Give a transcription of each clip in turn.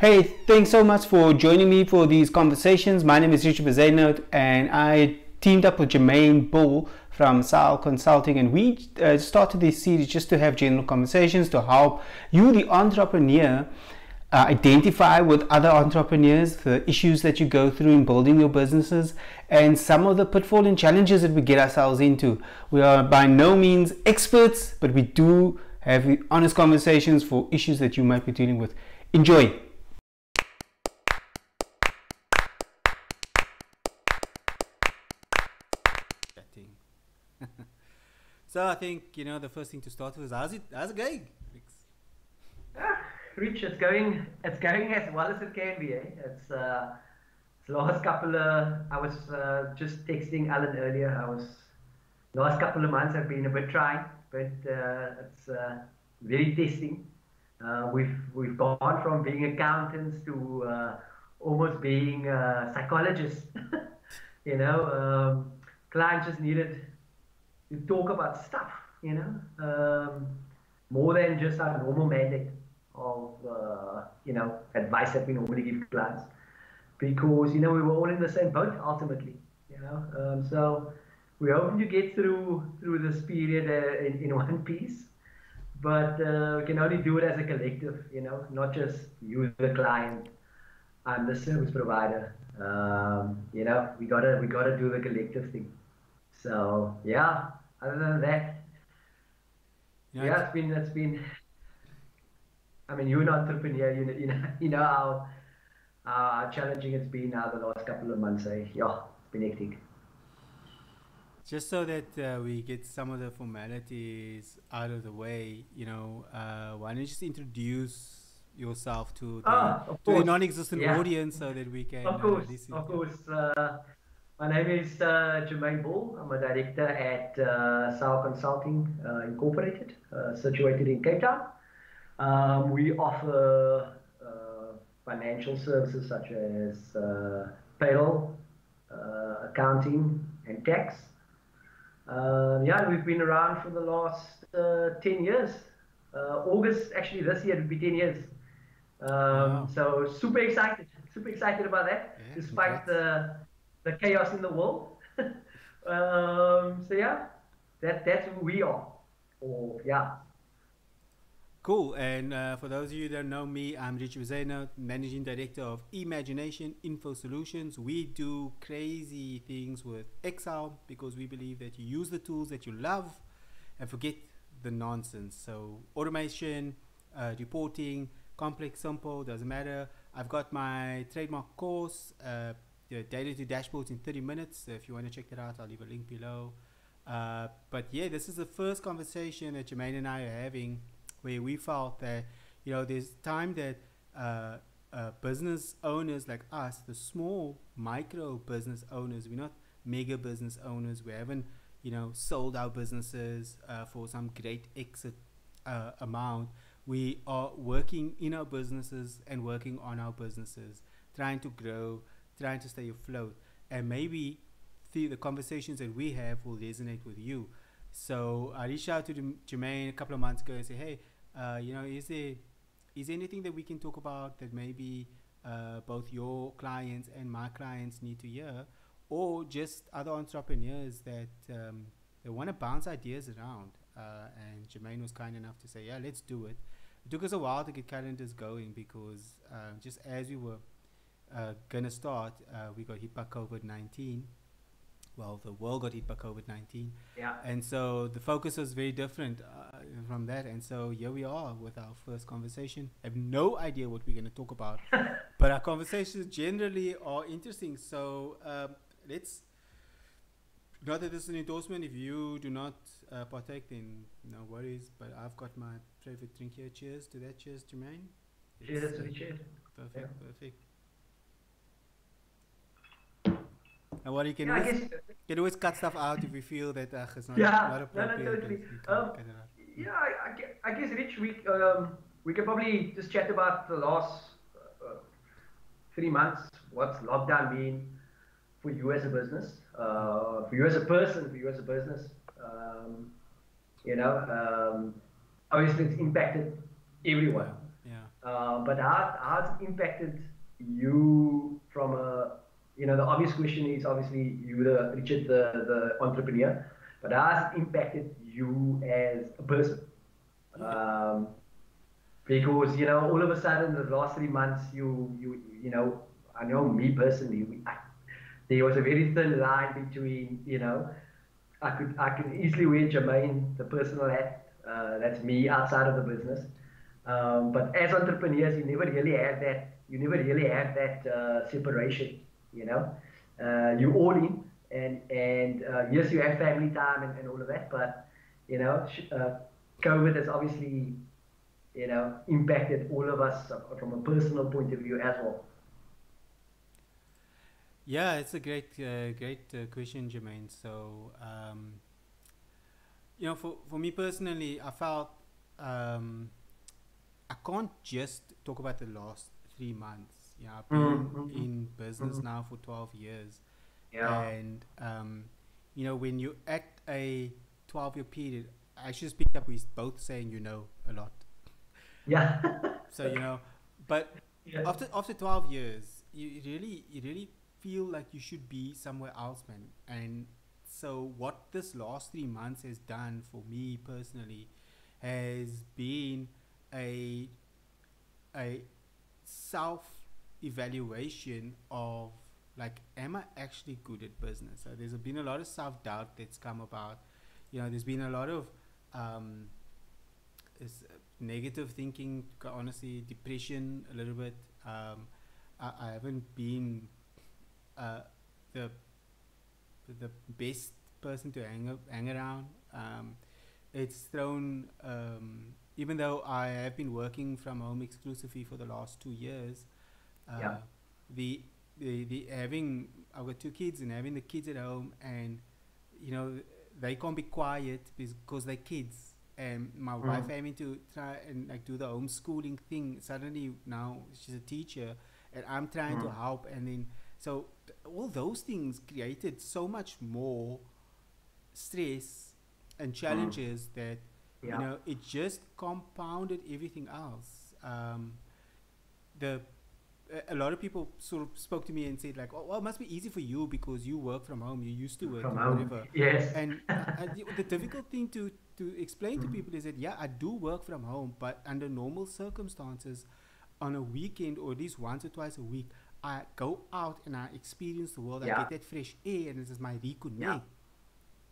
Hey, thanks so much for joining me for these conversations. My name is Jermaine and I teamed up with Jermaine Bull from Sal Consulting, and we started this series just to have general conversations to help you, the entrepreneur, identify with other entrepreneurs the issues that you go through in building your businesses and some of the pitfalls and challenges that we get ourselves into. We are by no means experts, but we do have honest conversations for issues that you might be dealing with. Enjoy. So I think, the first thing to start with is how's it going? Rich, it's going as well as it can be. It's last couple of, I was just texting Alan earlier. Last couple of months have been a bit trying, but it's very testing. We've gone from being accountants to almost being psychologists. Clients just needed to talk about stuff, more than just our normal mandate of, advice that we normally give clients. Because, we were all in the same boat ultimately, So we're hoping to get through this period in one piece. But we can only do it as a collective, not just you, the client, I'm the service provider. We gotta do the collective thing. So yeah, other than that, it's been. I mean, you're an entrepreneur, you know how challenging it's been now the last couple of months. Yeah, it's been hectic. Just so that we get some of the formalities out of the way, why don't you just introduce yourself to the non-existent audience so that we can listen. Of course. My name is Jermaine Bull. I'm a director at Sal Consulting Incorporated, situated in Cape Town. We offer financial services such as payroll, accounting, and tax. We've been around for the last 10 years. August, actually, this year will be 10 years. Wow. So super excited about that, despite the chaos in the world. That's who we are. Cool. And for those of you that don't know me, I'm Richard Vizena, Managing Director of Imagination Info Solutions. We do crazy things with Excel because we believe that you use the tools that you love and forget the nonsense. So automation, reporting, complex, simple, doesn't matter. I've got my trademark course, Data to Dashboards in 30 minutes. So if you want to check that out, I'll leave a link below. But yeah, this is the first conversation that Jermaine and I are having where we felt that, there's time that business owners like us, the small micro business owners, we're not mega business owners. We haven't, sold our businesses for some great exit amount. We are working in our businesses and working on our businesses, trying to grow, trying to stay afloat, and maybe the conversations that we have will resonate with you. So I reached out to Jermaine a couple of months ago and said, hey, is there anything that we can talk about that maybe both your clients and my clients need to hear, or just other entrepreneurs that they want to bounce ideas around? And Jermaine was kind enough to say, yeah, let's do it. It took us a while to get calendars going because just as we were going to start, we got hit by COVID-19. Well, the world got hit by COVID-19. Yeah. And so the focus was very different from that. And so here we are with our first conversation. I have no idea what we're going to talk about, but our conversations generally are interesting. So let's, not that this is an endorsement. If you do not partake, then no worries. But I've got my favorite drink here. Cheers to that. Cheers, Jermaine. Cheers to cheers. Perfect. And what you can always cut stuff out if we feel that it's not appropriate. No, totally. I guess Rich, we can probably just chat about the last 3 months. What's lockdown mean for you as a business, for you as a person, for you as a business? Obviously it's impacted everyone. But how it's impacted you from a, the obvious question is obviously you, the Richard, the entrepreneur, but how has it impacted you as a person? Yeah. Um, because all of a sudden the last 3 months I know me personally, there was a very thin line between, I could easily wear Jermaine, the personal hat. That's me outside of the business. But as entrepreneurs, you never really have that. You never really have that separation. You know, you all in, and yes, you have family time and all of that. But COVID has obviously impacted all of us from a personal point of view as well. Yeah, it's a great question, Jermaine. So, for me personally, I felt um, I can't just talk about the last 3 months. I've been Mm-hmm. in business Mm-hmm. now for 12 years, Yeah. and when you at a 12-year period, I just picked up with both saying a lot. Yeah. So but Yeah. after 12 years, you really feel like you should be somewhere else, man. And so what this last 3 months has done for me personally has been a a self evaluation of, like, am I actually good at business? So there's been a lot of self doubt that's come about. There's been a lot of um, negative thinking, honestly, depression a little bit. I haven't been uh, the the best person to hang around. It's thrown, even though I have been working from home exclusively for the last 2 years. Yeah. uh, the the having I've got two kids, and having the kids at home, and you know they can't be quiet because they're kids, and my wife Mm. having to try and like do the homeschooling thing. Suddenly now she's a teacher, and I'm trying to Mm. help, and then so all those things created so much more stress and Mm. challenges that Yeah. it just compounded everything else. The A lot of people sort of spoke to me and said, like, oh, well, it must be easy for you because you work from home, you're used to it From or home. whatever. Yes. And the difficult thing to explain to Mm. people is that, yeah, I do work from home, but under normal circumstances, on a weekend or at least once or twice a week, I go out and I experience the world. I Yeah. get that fresh air, and this is my Yeah. reconnect. Yeah.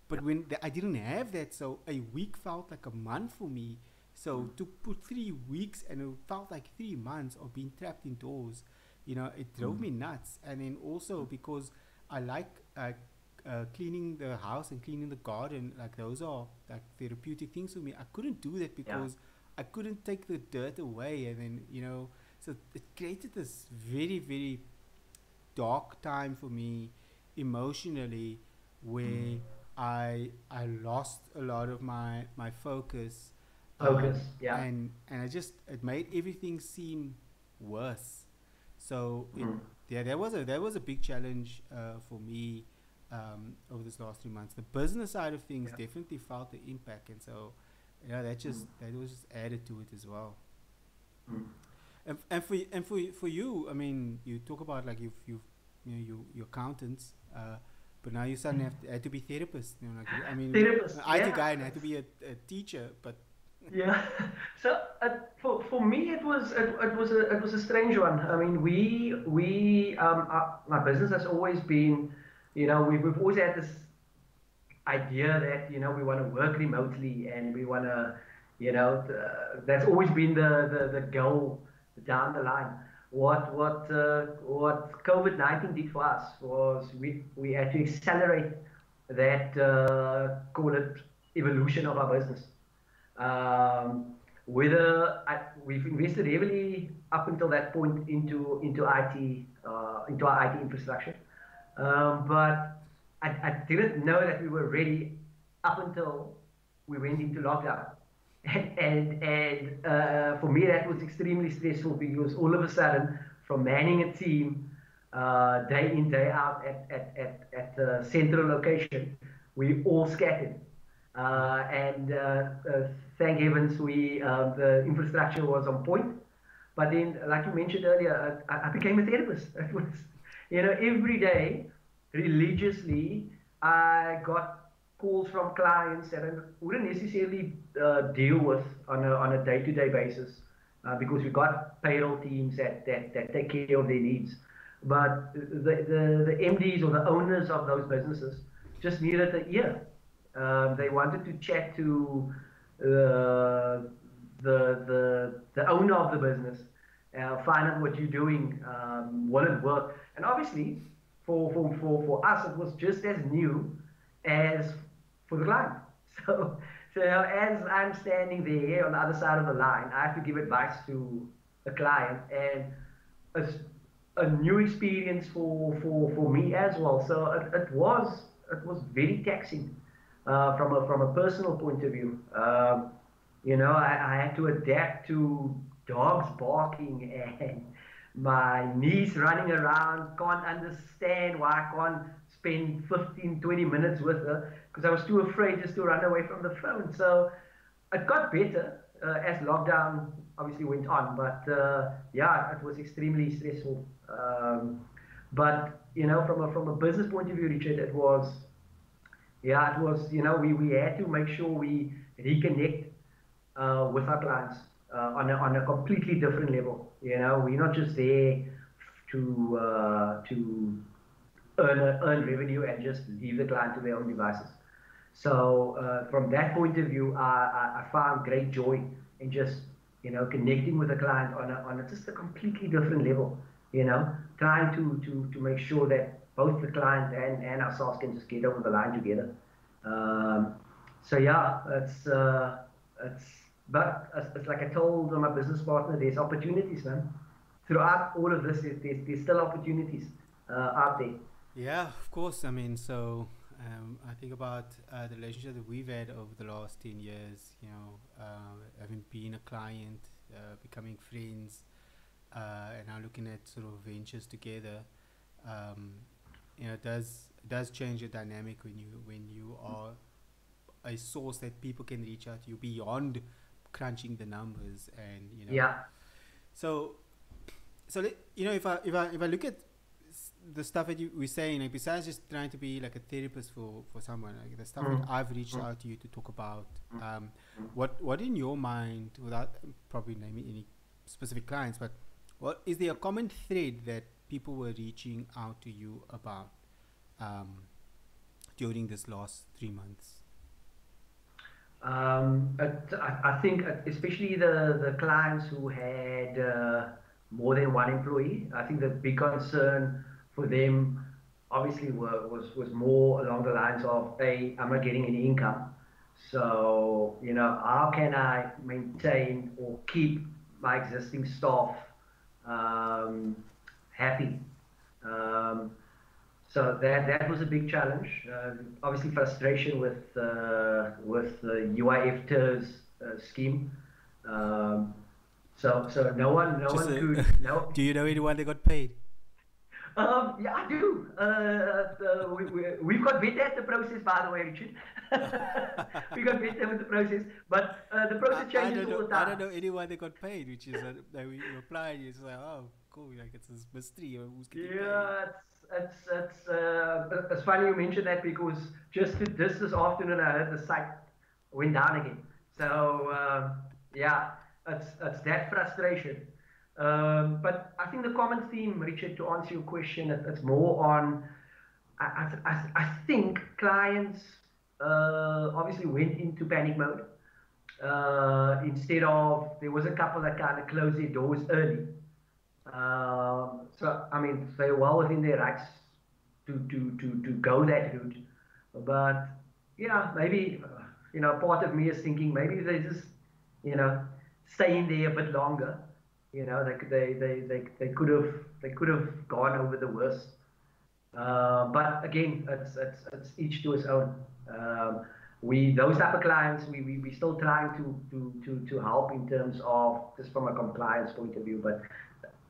But when I didn't have that, so a week felt like a month for me. So Mm. to put 3 weeks, and it felt like 3 months of being trapped indoors, it drove Mm. me nuts. And then also because I like cleaning the house and cleaning the garden, like those are like therapeutic things for me. I couldn't do that Yeah. because I couldn't take the dirt away, and then so it created this very very dark time for me emotionally, Mm. where I lost a lot of my focus, Focus. Yeah. and it made everything seem worse. So Mm. that was a big challenge for me over this last 3 months. The business side of things Yeah. definitely felt the impact, and so Mm. that was just added to it as well. Mm. And for you, I mean, you talk about like you've your accountants, but now you suddenly had to be therapists. Like I mean, an Therapist. IT Yeah. guy and had to be a teacher, but Yeah. So for me it was a strange one. I mean my business has always been, we've always had this idea that we want to work remotely, and we want to, that's always been the goal down the line. What COVID-19 did for us was we had to accelerate that, call it, evolution of our business. Um, we've invested heavily up until that point into IT, into our IT infrastructure, but I didn't know that we were ready up until we went into lockdown. And for me, that was extremely stressful because all of a sudden, from manning a team day in, day out at the central location, we all scattered. And thank heavens the infrastructure was on point. But then, like you mentioned earlier, I became a therapist. It was, every day, religiously, I got calls from clients that I wouldn't necessarily deal with on a day-to-day basis, because we've got payroll teams that take care of their needs. But the MDs or the owners of those businesses just needed an ear. They wanted to chat to uh, the owner of the business, find out what you're doing, will it work? And obviously, for us, it was just as new as for the client. So, so as I'm standing there on the other side of the line, I have to give advice to a client, and it's a new experience for me as well. So it was very taxing, from a personal point of view. I had to adapt to dogs barking and my niece running around, can't understand why I can't spend 15, 20 minutes with her because I was too afraid just to run away from the phone. So it got better as lockdown obviously went on, but yeah, it was extremely stressful. But from a business point of view, Richard, we had to make sure we reconnect with our clients on a completely different level. We're not just there to earn revenue and just leave the client to their own devices. So from that point of view, I found great joy in just connecting with the client on just a completely different level. Trying to make sure that both the client and ourselves can just get over the line together. So yeah, it's but it's like I told my business partner, there's opportunities, man. Throughout all of this, there's still opportunities out there. Yeah, of course. I mean, so I think about the relationship that we've had over the last 10 years, having been a client, becoming friends, and now looking at sort of ventures together. Um, it does change the dynamic when you are a source that people can reach out to you beyond crunching the numbers, and Yeah. so if I look at the stuff that you were saying, like, besides just trying to be like a therapist for someone, like the stuff that Mm, I've reached mm, out to you to talk about, what in your mind, without probably naming any specific clients, but what is there a common thread that people were reaching out to you about um, during this last 3 months? I think especially the clients who had more than one employee, I think the big concern for them obviously was more along the lines of, hey, I'm not getting any income. So, how can I maintain or keep my existing staff um, happy? Um, so that was a big challenge. Obviously, frustration with the UIF scheme. Um, so no one Just could no. do you know anyone that got paid? Yeah, I do. We've got better at the process, by the way, Richard. We got better with the process, but the I, process I changes don't all know. the I time. don't know anyone that got paid, which is that you apply. It's like, oh, cool. Like, it's this mystery of who's getting paid. Yeah, it's funny you mentioned that because just this afternoon I heard the site went down again. So yeah, it's that frustration. But I think the common theme, Richard, to answer your question, it's more on. I think clients obviously went into panic mode. Instead of, there was a couple that kind of closed their doors early. So I mean, they're well within their rights to go that route. But yeah, maybe part of me is thinking maybe they just you know stay in there a bit longer. They could have gone over the worst. But again, it's each to his own. Um, we those type of clients we still trying to help in terms of just from a compliance point of view. But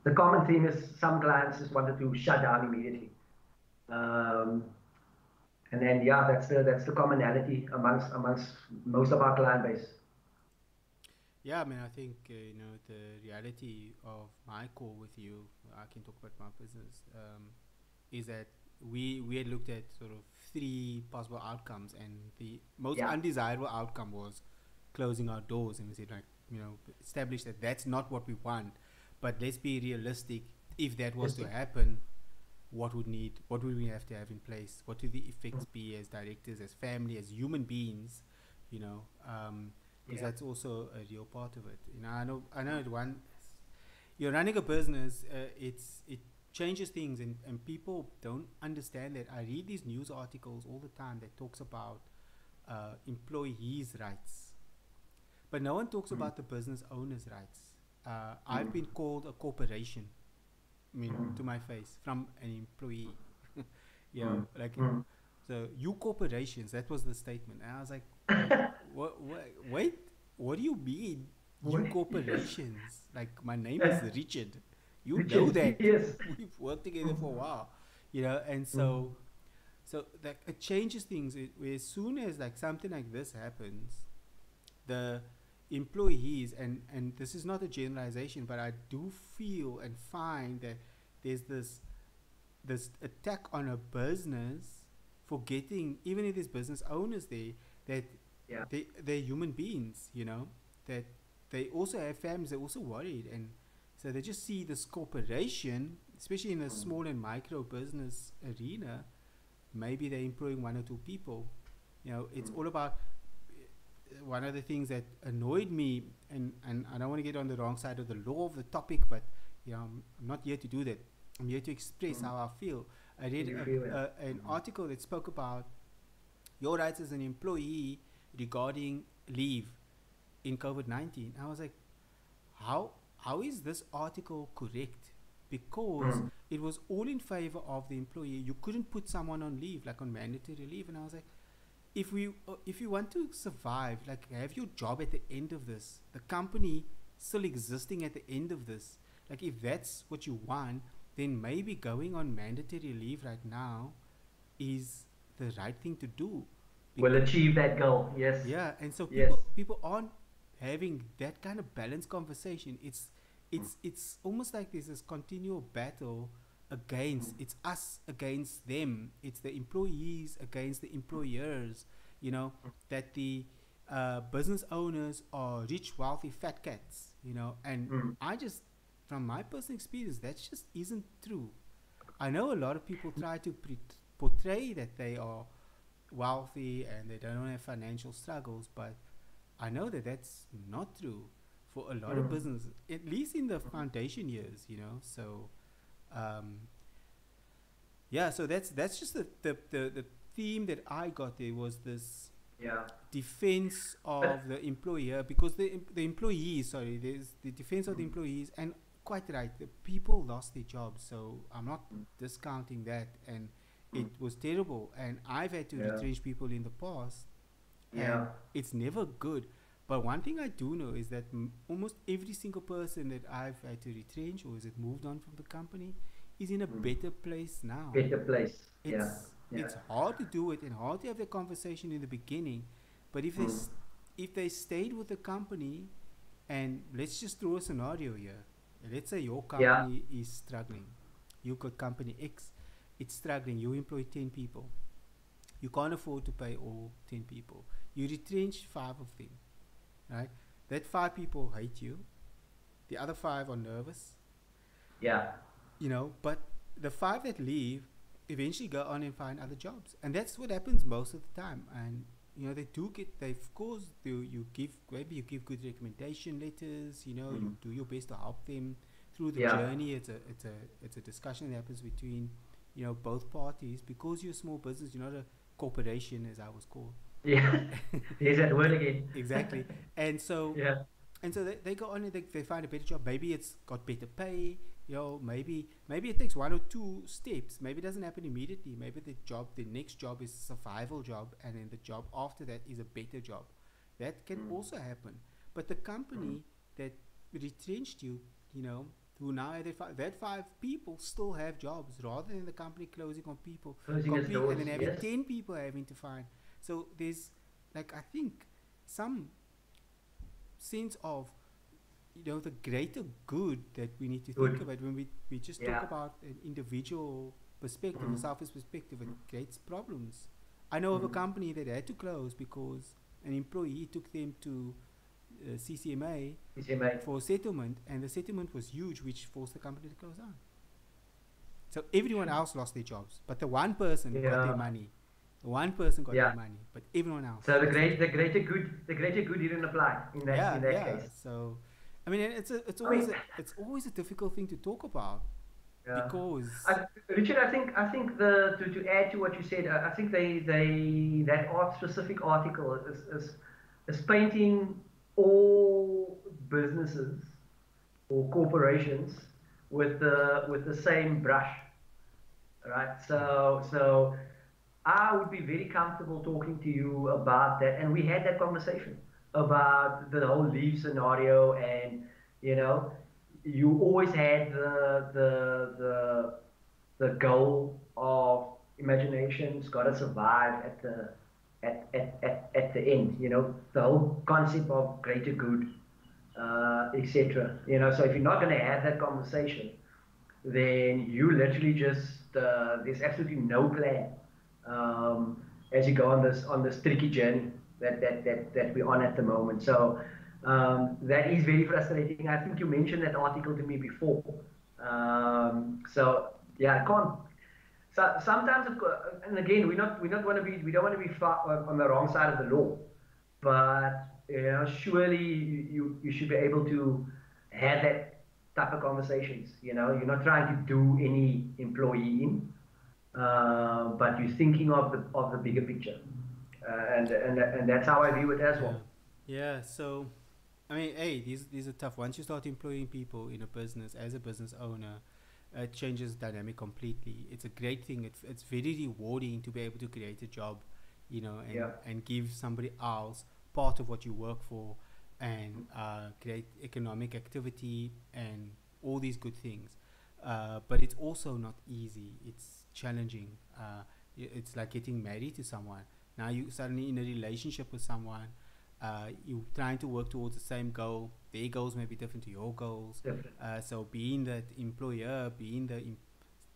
the common theme is some clients just wanted to shut down immediately. Um, and then yeah, that's the commonality amongst most of our client base. Yeah, I mean, I think the reality of my call with you, I can talk about my business, is that we had looked at sort of three possible outcomes, and the most Yeah, undesirable outcome was closing our doors, and we said, like, establish that that's not what we want, but let's be realistic. If that was just to happen, what would we have to have in place? What would the effects be as directors, as family, as human beings? You know, because yeah, that's also a real part of it. I know. At one, you're running a business. It changes things, and people don't understand that. I read these news articles all the time that talks about employees' rights, but no one talks mm, about the business owners' rights. I've been mm, called a corporation, I mean, mm, to my face from an employee. mm, Like, mm. so you corporations, that was the statement. And I was like, what, wait, what do you mean, you Yes, corporations? Like, my name is Richard. You which know is that. yes. We've worked together for a Mm, while, and mm, so that it changes things. Where as soon as like something like this happens, the employees, and this is not a generalization, but I do feel and find that there's this attack on a business, forgetting, even if there's business owners there, that yeah. they're human beings, that they also have families, they're also worried, and so they just see this corporation, especially in a Mm, small and micro business arena. Maybe they're employing one or two people. It's mm, all about one of the things that annoyed me, and I don't want to get on the wrong side of the law of the topic, but I'm not here to do that. I'm here to express mm. how I feel. I What read do you feel? Yeah. an Mm, article that spoke about your rights as an employee regarding leave in COVID 19. I was like, how how is this article correct? Because mm, it was all in favor of the employee. You couldn't put someone on leave, like on mandatory leave, and I was like, if you want to survive, like have your job at the end of this, the company still existing at the end of this, like if that's what you want, then maybe going on mandatory leave right now is the right thing to do. will Because achieve that goal. Yes. yeah, and so Yes. people aren't having that kind of balanced conversation. Mm, It's almost like there's this continual battle against, mm, it's us against them. It's the employees against the employers. You know that the business owners are rich, wealthy, fat cats. And mm, I just, from my personal experience, that just isn't true. I know a lot of people try to portray that they are wealthy and they don't have financial struggles, but I know that that's not true for a lot of mm, businesses, at least in the foundation years. So um, yeah, so that's just the theme that I got. There was this yeah. defense But of the employer, because the employees, sorry, there's the defense of the mm, employees, and quite right, the people lost their jobs, so I'm not mm, discounting that, and it mm, was terrible, and I've had to yeah. retrench people in the past, and Yeah. it's never good. But one thing I do know is that almost every single person that I've had to retrench or is it moved on from the company is in a Mm. better place now. Better place. Yeah. It's Yeah. hard to do it and hard to have the conversation in the beginning, but Mm. if they stayed with the company, and let's just throw a scenario here. Let's say your Yeah. company is struggling. You got company X, it's struggling. You employ 10 people. You can't afford to pay all 10 people. You retrench 5 of them, right? That 5 people hate you. The other 5 are nervous, Yeah. but the 5 that leave eventually go on and find other jobs, and that's what happens most of the time. And they do get, they of course do, you give, maybe you give good recommendation letters, you Mm. do your best to help them through the Yeah. journey. It's a discussion that happens between both parties, because you're a small business, you're not a corporation as I was called. Yeah. There's that word again. Exactly. And so Yeah. they go on and they find a better job. Maybe it's got better pay. Maybe it takes 1 or 2 steps. Maybe it doesn't happen immediately. Maybe the next job is a survival job, and then the job after that is a better job. That can Mm. also happen. But the Mm. company that retrenched you, who now had that 5 people still have jobs, rather than the company closing on people Closing its complete, and doors. then having Yes. 10 people having to find. So there's, like, I think some sense of, the greater good that we need to think Good. about when we just talk Yeah. about an individual perspective, a Mm. selfish perspective, it creates problems. I know of a Mm. company that had to close because an employee took them to CCMA You see, mate. for settlement, and the settlement was huge, which forced the company to close down. So everyone Sure. else lost their jobs, but the one person got their Yeah. money. The one person got their Yeah. money, but everyone else So lost their job. the greater good didn't apply in Yeah, that yeah. case. So, I mean, I mean, it's always a difficult thing to talk about yeah. because Richard, I think the to add to what you said, I think they that art specific article is painting all businesses or corporations with the same brush, right? So I would be very comfortable talking to you about that, and we had that conversation about the whole leave scenario, and you know, you always had the goal of imagination's got to survive at the at the end. You know, the whole concept of greater good, etc. You know, so if you're not going to have that conversation, then you literally just there's absolutely no plan um, as you go on this tricky journey that we're on at the moment. So that is very frustrating. I think you mentioned that article to me before. So yeah, I can't. So sometimes, and again, we not want to be we don't want to be far on the wrong side of the law, but you know, surely you should be able to have that type of conversations. You know, you're not trying to do any employee in, but you're thinking of the bigger picture, and that's how I view it as yeah, well. yeah. So, I mean, hey, these are tough. Once you start employing people in a business as a business owner, it changes dynamic completely. It's a great thing. It's very rewarding to be able to create a job, Yeah, and give somebody else part of what you work for, and create economic activity and all these good things. But it's also not easy. It's challenging. It's like getting married to someone. Now you suddenly in a relationship with someone. You're trying to work towards the same goal. Their goals may be different to your goals. different. So being that employer, being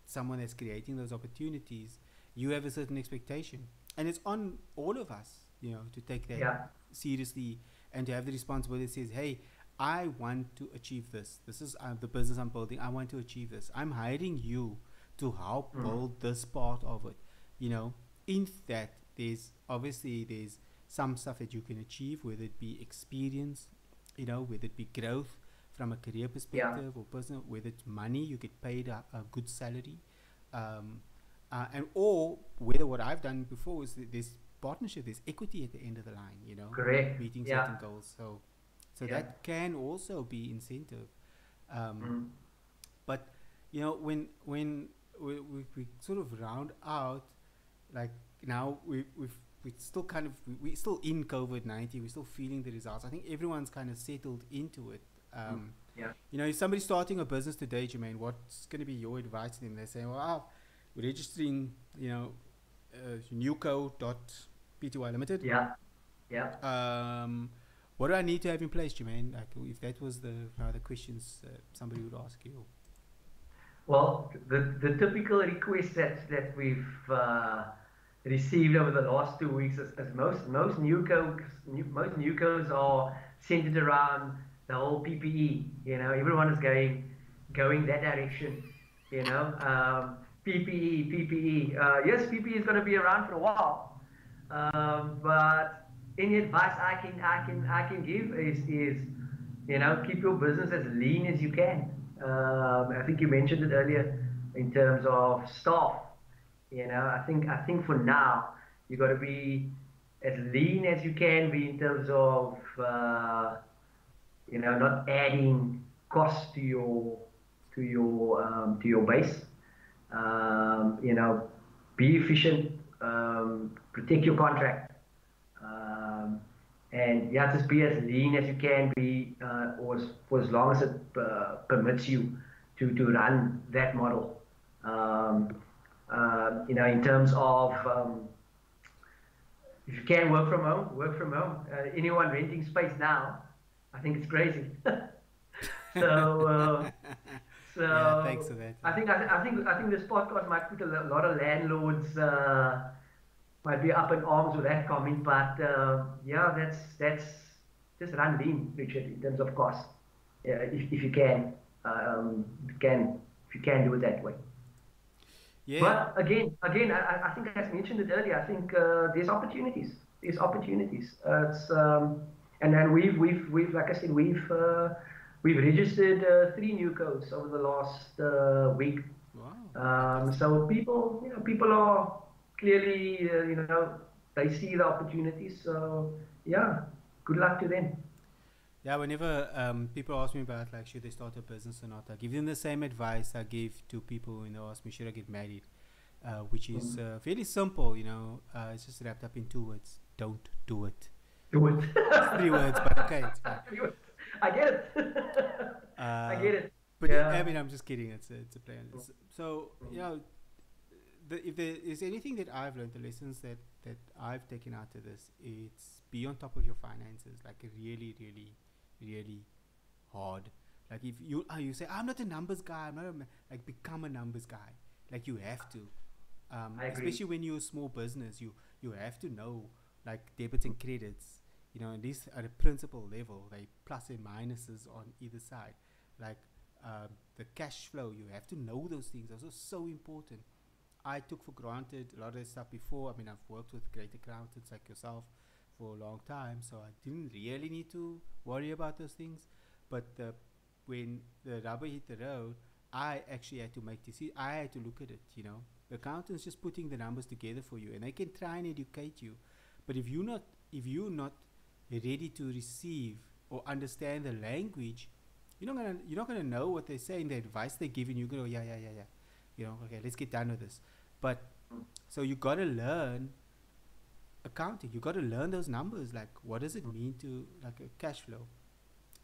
someone that's creating those opportunities, you have a certain expectation, and it's on all of us, to take that Yeah. seriously and to have the responsibility that says, "Hey, I want to achieve this. This is the business I'm building. I want to achieve this. I'm hiring you to help Mm. build this part of it." You know, in that there's some stuff that you can achieve, whether it be experience, whether it be growth from a career Yeah. perspective or personal, whether it's money, you get paid a good salary, um, and or whether what I've done before is that there's partnership, there's equity at the end of the line, Correct. meeting certain Yeah. goals. So Yeah. that can also be incentive. Um, Mm. but when we sort of round out, like now we're still kind of we're still in COVID-19. We're still feeling the results. I think everyone's kind of settled into it. Mm. Yeah. If somebody's starting a business today, Jermaine, what's going to be your advice to them? They're saying, "Well, we're registering, Newco.pty Limited. Yeah. Yeah. What do I need to have in place, Jermaine? Like, if that was the questions somebody would ask you." Well, the typical request that we've received over the last 2 weeks is most most newcos are centered around the whole PPE. You know, everyone is going that direction. You know, PPE, PPE. Yes, PPE is going to be around for a while, but any advice I can give is keep your business as lean as you can. I think you mentioned it earlier in terms of staff. I think for now you got to be as lean as you can be in terms of not adding costs to your base. Be efficient, protect your contract, um, and yeah, just be as lean as you can be, or for as long as it permits you to run that model. Um, in terms of if you can work from home, work from home. Anyone renting space now, I think it's crazy. So, Yeah, thanks for so that. I think this podcast might put a lot of landlords might be up in arms with that comment, but yeah, that's just run lean, Richard, in terms of cost. Yeah, if you can, if you can, if you can do it that way. Yeah, But again, I think as mentioned it earlier, I think there's opportunities. There's opportunities. And then we've like I said, we've registered 3 new codes over the last week. wow, fantastic. So people are clearly, they see the opportunities. So yeah, good luck to them. Yeah, whenever people ask me about like should they start a business or not, I give them the same advice I give to people when they ask me should I get married, which is Mm. fairly simple. It's just wrapped up in 2 words: don't do it. Do it. It's 3 words, but okay, it's fine. Do it. I get it. I Uh, get it. but I Yeah. mean, I'm just kidding. It's a plan. So if there is anything that I've learned, the lessons that I've taken out of this, it's be on top of your finances, like really, really, really hard. Like if you say I'm not a numbers guy, I'm not like become a numbers guy. Like you have to, I agree. especially when you're a small business, you have to know like debits and credits. At least at a principal level, they plus and minuses on either side. Like the cash flow, you have to know those things. Those are so important. I took for granted a lot of this stuff before. I mean, I've worked with great accountants like yourself for a long time, so I didn't really need to worry about those things. But when the rubber hit the road, I actually had to make decisions. I had to look at it. The accountant's just putting the numbers together for you, and they can try and educate you. But if you're not ready to receive or understand the language, you're not gonna know what they're saying. The advice they're giving you, go yeah, yeah, yeah, yeah. Okay, let's get done with this. But so you gotta learn accounting. You gotta learn those numbers. Like, what does it mean to like a cash flow?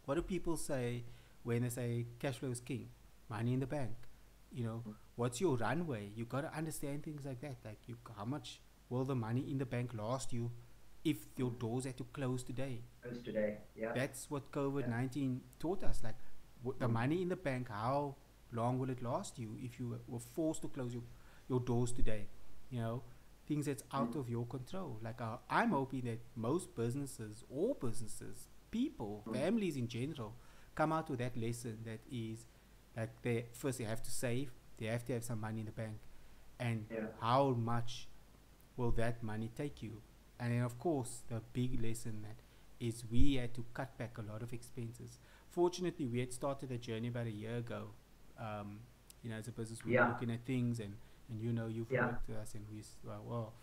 What do people say when they say cash flow is king? Money in the bank. What's your runway? You gotta understand things like that. Like, how much will the money in the bank last you if your doors had to close today? As today. Yeah. That's what Yeah. COVID-19 taught us. Like, the money in the bank, how long will it last you if you were forced to close your doors today? You know, things that's out of your control. Like, I'm hoping that most businesses, all businesses, people, families in general, come out with that lesson that is like they have to save, they have to have some money in the bank, and Yeah. how much will that money take you? And then, of course, the big lesson that is we had to cut back a lot of expenses. Fortunately, we had started a journey about a year ago. As a business, we were Yeah. looking at things, and you've Yeah. worked with us, and well,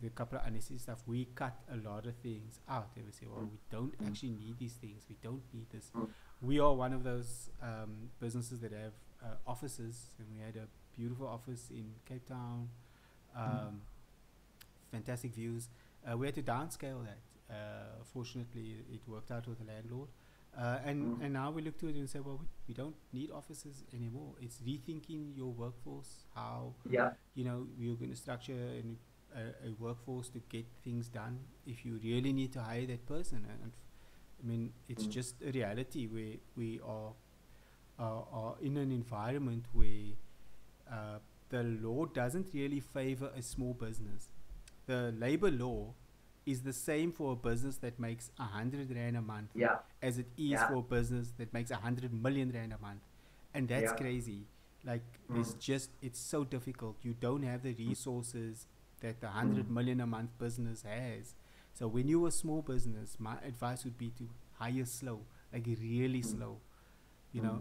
the couple of unnecessary stuff. We cut a lot of things out. And we say, well, we don't actually need these things. We don't need this. We are one of those businesses that have offices, and we had a beautiful office in Cape Town. Um, Fantastic views. We had to downscale that. Fortunately, it worked out with the landlord. And now we look to it and say, well, we don't need offices anymore. It's rethinking your workforce, how Yeah. you're going to structure a workforce to get things done. If you really need to hire that person, and I mean, it's just a reality where we are in an environment where uh, the law doesn't really favor a small business. The labor law is the same for a business that makes 100 rand a month Yeah. as it is Yeah. for a business that makes 100 million rand a month, and that's Yeah. crazy. Like, it's so difficult. You don't have the resources that the 100 million a month business has. So when you're a small business, my advice would be to hire slow, like really slow,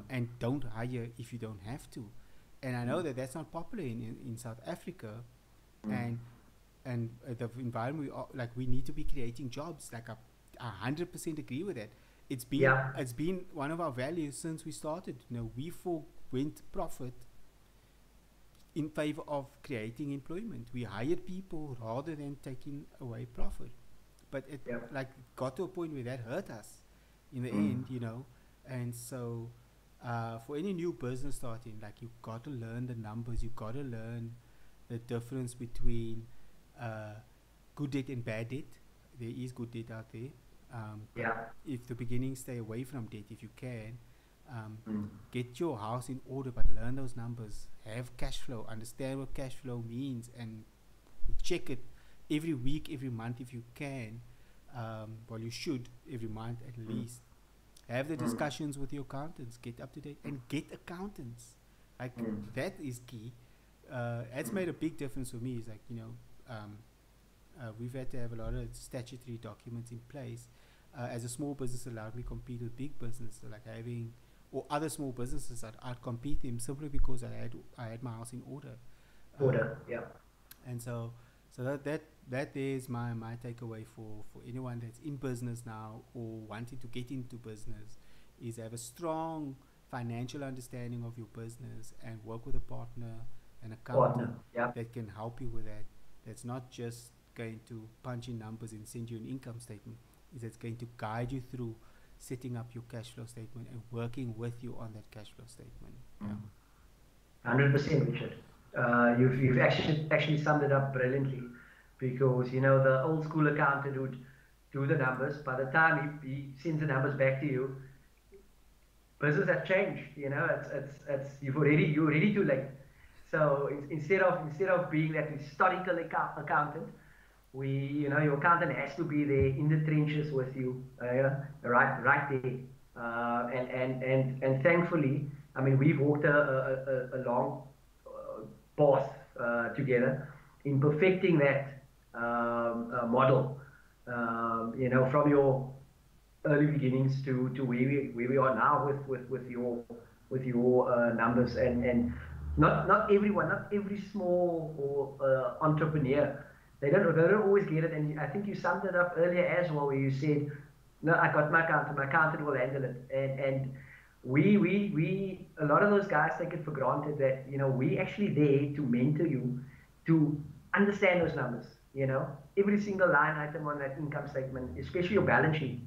and don't hire if you don't have to. And I know that that's not popular in South Africa, and the environment we need to be creating jobs. Like, I 100% agree with that. It's been Yeah. it's been one of our values since we started. We forwent profit in favor of creating employment. We hired people rather than taking away profit. But it Yeah. like got to a point where that hurt us in the end. And so for any new business starting, like, you got to learn the numbers. You got to learn the difference between uh, good debt and bad debt. There is good debt out there. But Yeah. if the beginning, stay away from debt if you can. Um, Mm. get your house in order, but learn those numbers. Have cash flow. Understand what cash flow means, and check it every week, every month if you can. Well, you should every month at Mm. least. Have the Mm. discussions with your accountants. Get up to date and get accountants. Like Mm. that is key. That's Mm. made a big difference for me. It's like we've had to have a lot of statutory documents in place. As a small business, allowed me to compete with big businesses, so like having or other small businesses. I'd compete them simply because I had my house in order. Um, Order. Yeah. and so that is my takeaway for anyone that's in business now or wanting to get into business, is have a strong financial understanding of your business and work with a partner, an Partner. accountant Yeah. that can help you with that. That's not just going to punch in numbers and send you an income statement. Is that's going to guide you through setting up your cash flow statement and working with you on that cash flow statement. Yeah. Mm. 100%, Richard. You've actually summed it up brilliantly, because the old school accountant would do the numbers. By the time he sends the numbers back to you, business has changed. It's you're already too late. So instead of being that historical accountant, your accountant has to be there in the trenches with you, right there. And thankfully, I mean, we've walked a long path together in perfecting that model. From your early beginnings to where we are now with your numbers, and not everyone, not every small or entrepreneur, they don't always get it. And I think you summed it up earlier as well, where you said, no, I got my accountant will handle it. And we a lot of those guys take it for granted that we actually there to mentor you to understand those numbers, every single line item on that income statement, especially your balance sheet,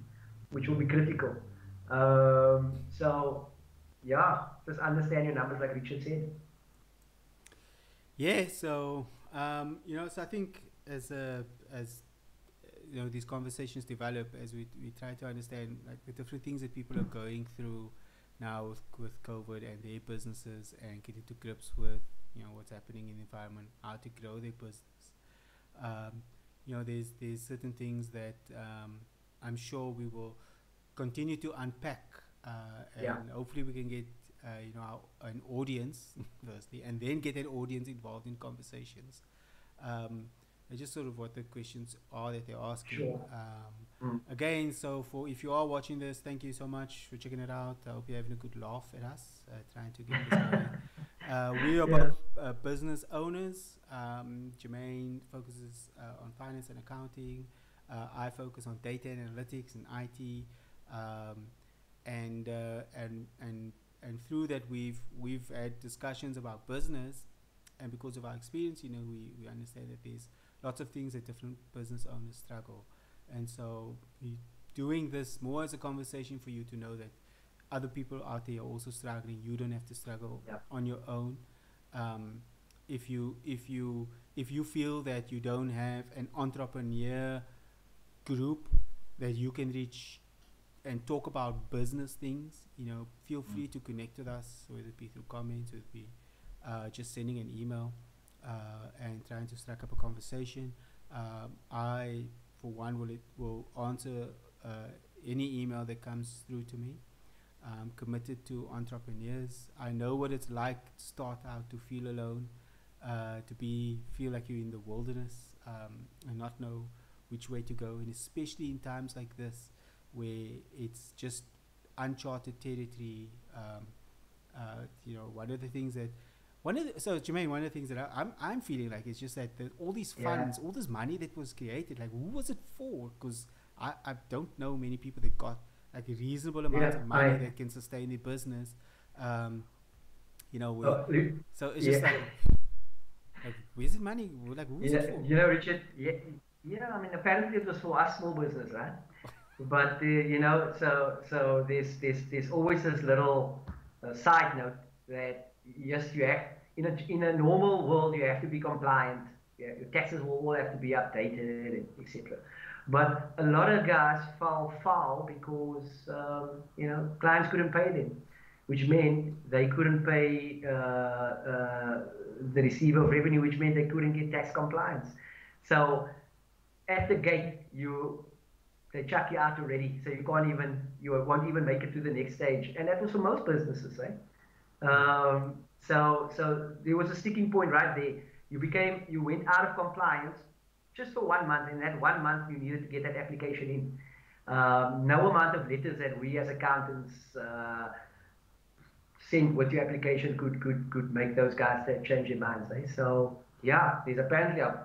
which will be critical. So yeah, just understand your numbers, like Richard said. Yeah, so so I think as these conversations develop, as we try to understand like the different things that people are going through now with COVID and their businesses, and getting to grips with what's happening in the environment, how to grow their business. There's certain things that I'm sure we will continue to unpack, Yeah, and hopefully we can get an audience firstly, and then get an audience involved in conversations. That's just sort of what the questions are that they're asking. sure. Mm. Again, so for if you are watching this, thank you so much for checking it out. I hope you're having a good laugh at us, trying to get this going. We are Yeah, both business owners. Jermaine focuses on finance and accounting. I focus on data and analytics and IT. Um, and and through that we've had discussions about business, and because of our experience, we understand that there's lots of things that different business owners struggle, and so doing this more as a conversation for you to know that other people out there are also struggling. You don't have to struggle yeah, on your own. um, if you feel that you don't have an entrepreneur group that you can reach and talk about business things, feel mm, free to connect with us, whether it be through comments, whether it be just sending an email, and trying to strike up a conversation. I, for one, will answer any email that comes through to me. I'm committed to entrepreneurs. I know what it's like to start out, to feel alone, feel like you're in the wilderness, and not know which way to go, and especially in times like this where it's just uncharted territory. One of the things that so Jermaine, one of the things that I'm feeling like is just that all these yeah, funds, all this money that was created, like who was it for? Because I don't know many people that got like reasonable amounts yeah. of money that can sustain their business. Um, we Uh, so it's just yeah. like where's the money? Like who's it for? Richard. Yeah, yeah. I mean, apparently it was for us small business, right? But so there's always this little side note that yes, you have in a normal world you have to be compliant. Yeah, your taxes will all have to be updated, etc. But a lot of guys fell foul because clients couldn't pay them, which meant they couldn't pay the receiver of revenue, which meant they couldn't get tax compliance. So at the gate, they chuck you out already, so you won't even make it to the next stage. And that was for most businesses, eh? So there was a sticking point right there. You went out of compliance just for 1 month. In that 1 month, you needed to get that application in. No amount of letters that we as accountants sent with your application could make those guys change their minds. Eh? So yeah, there's apparently a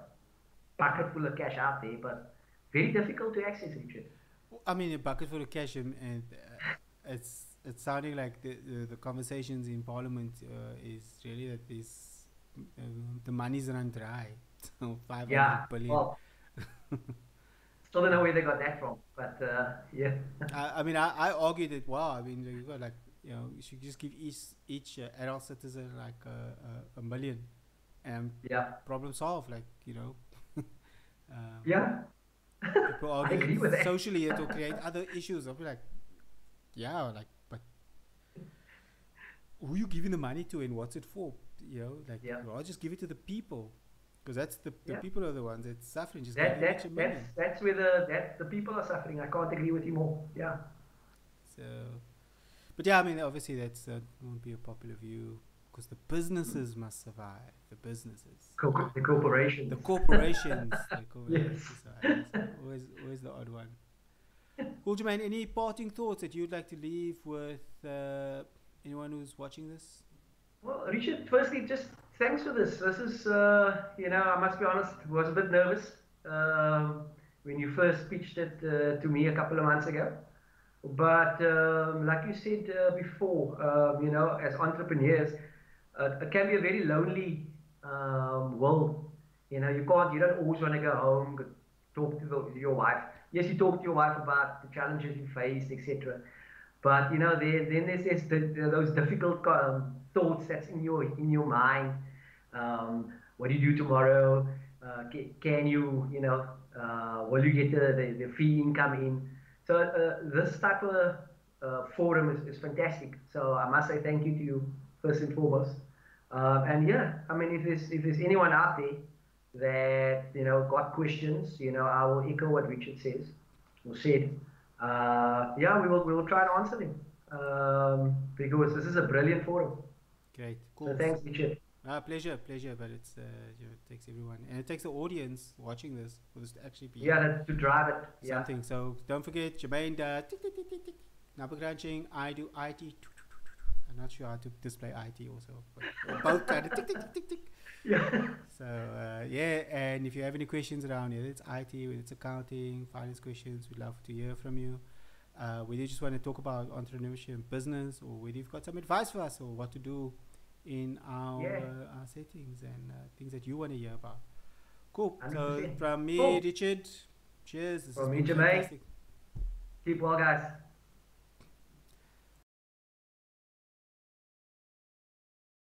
bucket full of cash out there, but very difficult to access, Richard. I mean, a bucket full of cash, and it's sounding like the conversations in Parliament is really that the money's run dry. So 500 Yeah, billion. well, still don't know where they got that from, but yeah. I mean, I argue that wow. I mean, you got like you should just give each adult citizen like a million, and Yeah, problem solved. Like yeah, people I argue agree with that that. socially it will create other issues. I'll be like, yeah, like, but who you giving the money to and what's it for? Like, Yeah, I'll just give it to the people, because that's the yeah. people are the ones that's suffering. Just give That them each a that million. that's where the people are suffering. I can't agree with you more. Yeah, So, but yeah, I mean, obviously that won't be a popular view because the businesses must survive. The businesses, The corporations. the corporations, Yes. so I guess always the odd one. Cool, Jermaine. Any parting thoughts that you'd like to leave with anyone who's watching this? Well, Richard, firstly, just thanks for this. This is, I must be honest, was a bit nervous when you first pitched it to me a couple of months ago. But like you said before, as entrepreneurs, it can be a very lonely world. You don't always want to go home, talk to your wife. Yes, you talk to your wife about the challenges you faced, etc. But then those difficult thoughts that's in your mind. What do you do tomorrow? Can you, will you get the fee income in? So this type of forum is fantastic. So I must say thank you to you first and foremost. And yeah, I mean, if there's anyone out there that got questions, I will echo what Richard says or said. Yeah, we will try and answer them because this is a brilliant forum. Great, So cool. thanks, Richard. Pleasure. But it's it takes everyone, and it takes the audience watching this for this to actually be Yeah, to drive it. Yeah, something. So don't forget, Jermaine, tick, tick, tick, tick, tick. Number crunching. I do IT. I'm not sure how to display IT also, but both kind of tick, tick, tick, tick, tick. yeah. So yeah, and if you have any questions around it, it's IT, whether it's accounting, finance questions, we'd love to hear from you. Whether you just want to talk about entrepreneurship and business, or whether you've got some advice for us or what to do in Yeah. our settings and things that you want to hear about. Cool. So 100%. from me, Cool. Richard, cheers. This has From me, been Jermaine. fantastic. Keep well, guys.